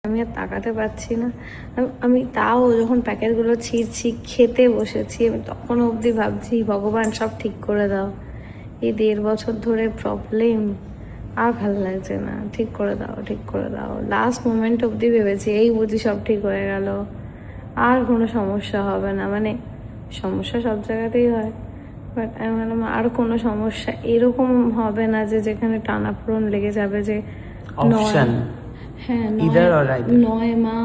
আমি আর তাকাতে পারছি না। আমি তাও যখন প্যাকেটগুলো ছিঁড়ছি, খেতে বসেছি, আমি তখনও অবধি ভাবছি ভগবান সব ঠিক করে দাও। এই 1.5 বছর ধরে প্রবলেম, আর ভালো লাগছে না, ঠিক করে দাও, ঠিক করে দাও। লাস্ট মোমেন্ট অবধি ভেবেছি এই বুঝি সব ঠিক হয়ে গেল, আর কোনো সমস্যা হবে না। মানে সমস্যা সব জায়গাতেই হয়, বাট আমি ভাবলাম আর কোনো সমস্যা এরকম হবে না যে যেখানে টানাপোড়েন লেগে যাবে যে অপশন হ্যাঁ, ইদার অর আইদার, নয় মা,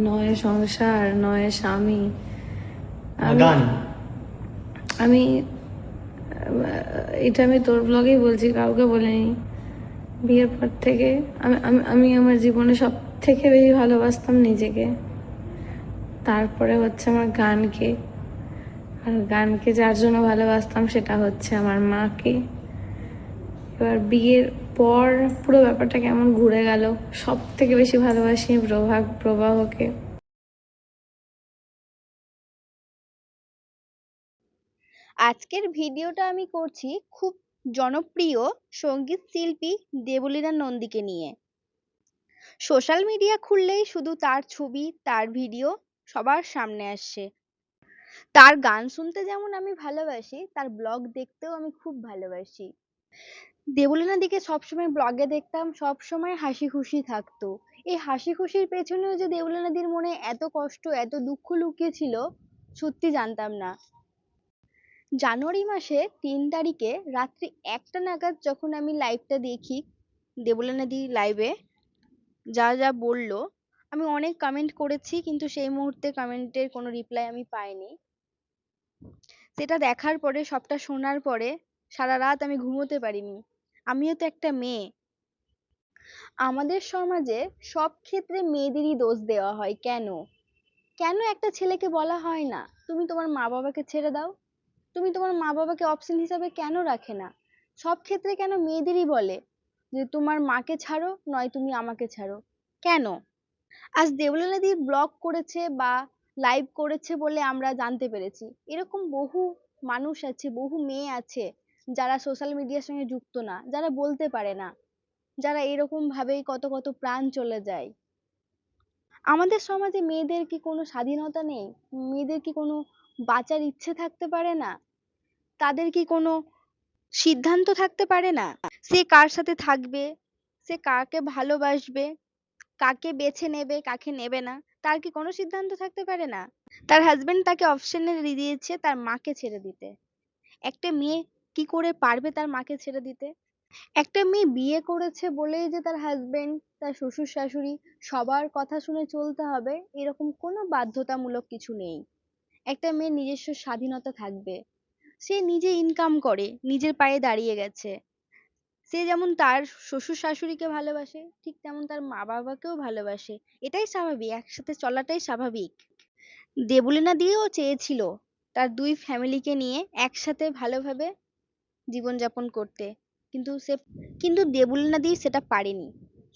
নয় সংসার, নয় স্বামী। গান। আমি এটা আমি তোর ব্লগেই বলছি, কাউকে বলিনি। বিয়ের পর থেকে আমি আমি আমি আমার জীবনে সব থেকে বেশি ভালোবাসতাম নিজেকে, তারপরে হচ্ছে আমার গানকে, আর গানকে যার জন্য ভালোবাসতাম সেটা হচ্ছে আমার মাকে। এবার বিয়ের পর পুরো ব্যাপারটা কেমন ঘুরে গেল। সব থেকে বেশি ভালোবাসি প্রবাহকে। আজকের ভিডিওটা আমি করছি খুব জনপ্রিয় সঙ্গীত শিল্পী দেবলীনা নন্দীকে নিয়ে। সোশ্যাল মিডিয়া খুললেই শুধু তার ছবি, তার ভিডিও সবার সামনে আসছে। তার গান শুনতে যেমন আমি ভালোবাসি, তার ব্লগ দেখতেও আমি খুব ভালোবাসি। দেবলীনা দিকে সবসময় ব্লগে দেখতাম, সবসময় হাসি খুশি থাকতো। এই হাসি খুশির পেছনেও যে দেবলীনা দির মনে এত কষ্ট, এত দুঃখ লুকিয়ে ছিল, সত্যি জানতাম না। জানুয়ারি মাসে ৩ তারিখে রাত্রি ১টা নাগাদ যখন আমি লাইভটা দেখি, দেবলীনা দি লাইভে যা যা বললো, আমি অনেক কমেন্ট করেছি, কিন্তু সেই মুহূর্তে কমেন্টের কোনো রিপ্লাই আমি পাইনি। সেটা দেখার পরে, সবটা শোনার পরে সারা রাত আমি ঘুমোতে পারিনি। আমিও তো একটা মেয়ে। আমাদের সমাজে সব ক্ষেত্রে মেয়েদেরই দোষ দেওয়া হয়। কেন? কেন একটা ছেলেকে বলা হয় না তুমি তোমার মা বাবাকে ছেড়ে দাও? তুমি তোমার মা বাবাকে অপশন হিসাবে কেন রাখে না? সব ক্ষেত্রে কেন মেয়েদেরই বলে যে তোমার মাকে ছাড়ো, নয় তুমি আমাকে ছাড়ো? কেন? আজ দেবলীনা দি ব্লগ করেছে বা লাইভ করেছে বলে আমরা জানতে পেরেছি। এরকম বহু মানুষ আছে, বহু মেয়ে আছে যারা সোশ্যাল মিডিয়ার সঙ্গে যুক্ত না, যারা বলতে পারে না, যারা এরকম ভাবেই কত কত প্রাণ চলে যায়। আমাদের সমাজে মেয়েদের কি কোনো স্বাধীনতা নেই? মেয়েদের কি কোনো বাঁচার ইচ্ছে থাকতে পারে না? তাদের কি কোনো সিদ্ধান্ত থাকতে পারে না? সে কার সাথে থাকবে, সে কাকে ভালোবাসবে, কাকে বেছে নেবে, কাকে নেবে না, তার কি কোনো সিদ্ধান্ত থাকতে পারে না? তার হাজবেন্ড তাকে অপশনে দিয়েছে তার মাকে ছেড়ে দিতে। একটা মেয়ে কি করে পারবে তার মাকে ছেড়ে দিতে? একটা মেয়ে বিয়ে করেছে বলেই যে তার হাজবেন্ড, তার শ্বশুর শাশুড়ি সবার কথা শুনে চলতে হবে, এরকম কোনো বাধ্যতামূলক কিছু নেই। একটা মেয়ের নিজস্ব স্বাধীনতা থাকবে। সে নিজে ইনকাম করে, নিজের পায়ে দাঁড়িয়ে গেছে। সে যেমন তার শ্বশুর শাশুড়িকে ভালোবাসে, ঠিক তেমন তার মা বাবাকেও ভালোবাসে। এটাই স্বাভাবিক, একসাথে চলাটাই স্বাভাবিক। দেবলীনা দিও চেয়েছিল তার ২ ফ্যামিলিকে নিয়ে একসাথে ভালোভাবে জীবনযাপন করতে, কিন্তু দেবলীনা দি সেটা পারেনি।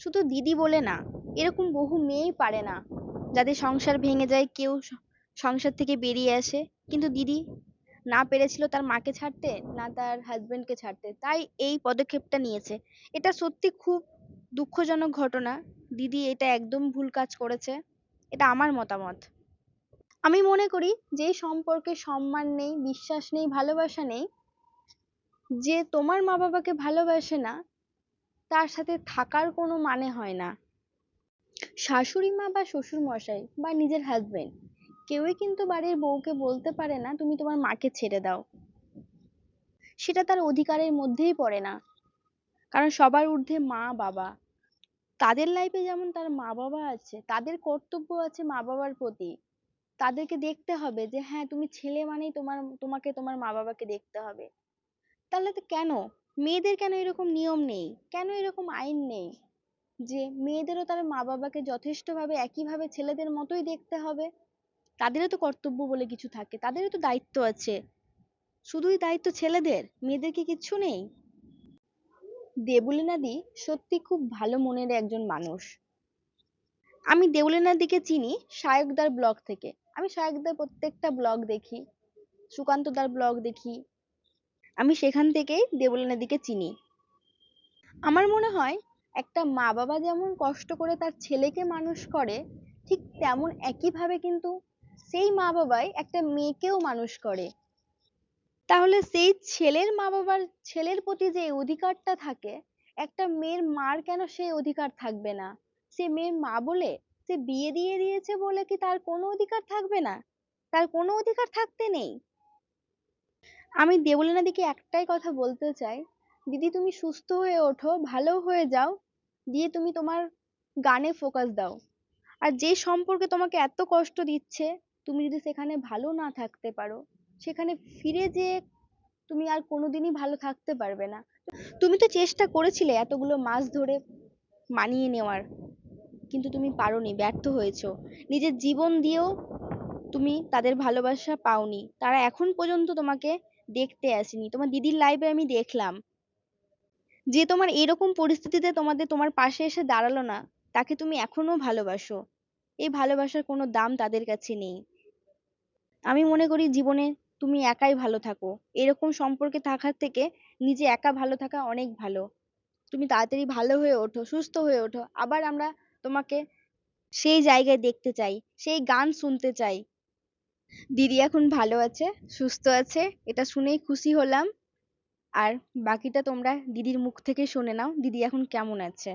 শুধু দিদি বলে না, এরকম বহু মেয়েই পারে না, যাদের সংসার ভেঙে যায়, কেউ সংসার থেকে বেরিয়ে আসে, কিন্তু দিদি না পেরেছিল তার মাকে ছাড়তে, না তার হাজবেন্ডকে ছাড়তে, তাই এই পদক্ষেপটা নিয়েছে। এটা সত্যি খুব দুঃখজনক ঘটনা। দিদি এটা একদম ভুল কাজ করেছে, এটা আমার মতামত। আমি মনে করি যে সম্পর্কে সম্মান নেই, বিশ্বাস নেই, ভালোবাসা নেই, যে তোমার মা বাবাকে ভালোবাসে না, তার সাথে থাকার কোনো মানে হয় না। শাশুড়ি মা বা শ্বশুর মশাই বা নিজের হাজবেন্ড, কেউই কিন্তু বাড়ির বউকে বলতে পারে না তুমি তোমার মাকে ছেড়ে দাও। সেটা তার অধিকারের মধ্যেই পড়ে না। কারণ সবার ঊর্ধ্বে মা বাবা। তাদের লাইফে যেমন তার মা বাবা আছে, তাদের কর্তব্য আছে মা বাবার প্রতি। তাদেরকে দেখতে হবে যে হ্যাঁ, তুমি ছেলে মানেই তোমাকে তোমার মা বাবাকে দেখতে হবে। তাহলে তো কেন মেয়েদের কেন এরকম নিয়ম নেই, কেন এরকম আইন নেই যে মেয়েদেরও তার মা বাবাকে যথেষ্টভাবে একইভাবে ছেলেদের মতোই দেখতে হবে? তাদেরও তো কর্তব্য বলে কিছু থাকে, তাদেরও তো দায়িত্ব আছে। শুধুই দায়িত্ব ছেলেদের, মেয়েদের কি কিচ্ছু নেই? দেবলীনা দি সত্যি খুব ভালো মনের একজন মানুষ। আমি দেবলীনা দিকে চিনি সায়কদার ব্লগ থেকে। আমি সায়কদার প্রত্যেকটা ব্লগ দেখি, সুকান্তদার ব্লগ দেখি। আমি সেখান থেকেই দেবলীনা দিকে চিনি। আমার মনে হয় একটা মা বাবা যেমন কষ্ট করে তার ছেলেকে মানুষ করে, ঠিক তেমন একইভাবে কিন্তু সেই মা বাবাই একটা মেয়েকেও মানুষ করে। তাহলে সেই ছেলের মা বাবার ছেলের প্রতি যে অধিকারটা থাকে, একটা মেয়ের মার কেন সেই অধিকার থাকবে না? সে মেয়ের মা বলে, সে বিয়ে দিয়ে দিয়েছে বলে কি তার কোনো অধিকার থাকবে না? তার কোনো অধিকার থাকতে নেই? আমি দেবলীনা দিকে একটাই কথা বলতে চাই, দিদি তুমি সুস্থ হয়ে ওঠো, ভালো হয়ে যাও, দিয়ে তুমি তোমার গানে ফোকাস দাও। আর যে সম্পর্কে তোমাকে এত কষ্ট দিচ্ছে, তুমি যদি সেখানে ভালো না থাকতে পারো, সেখানে ফিরে যেয়ে তুমি আর কোনোদিনই ভালো থাকতে পারবে না। তুমি তো চেষ্টা করেছিলে এতগুলো মাস ধরে মানিয়ে নেওয়ার, কিন্তু তুমি পারোনি, ব্যর্থ হয়েছো। নিজের জীবন দিয়েও তুমি তাদের ভালোবাসা পাওনি, তারা এখন পর্যন্ত তোমাকে দেখতে আসেনি। তোমার দিদির লাইভে আমি দেখলাম যে তোমার এরকম পরিস্থিতিতে তোমার পাশে এসে দাঁড়ালো না, তাকে তুমি এখনো ভালোবাসো। এই ভালোবাসার কোনো দাম তাদের কাছে নেই। আমি মনে করি জীবনে তুমি একাই ভালো থাকো, এরকম সম্পর্কে থাকার থেকে নিজে একা ভালো থাকা অনেক ভালো। তুমি তাড়াতাড়ি ভালো হয়ে ওঠো, সুস্থ হয়ে ওঠো, আবার আমরা তোমাকে সেই জায়গায় দেখতে চাই, সেই গান শুনতে চাই। দিদি এখন ভালো আছে, সুস্থ আছে, এটা শুনেই খুশি হলাম। আর বাকিটা তোমরা দিদির মুখ থেকে শুনে নাও, দিদি এখন কেমন আছে।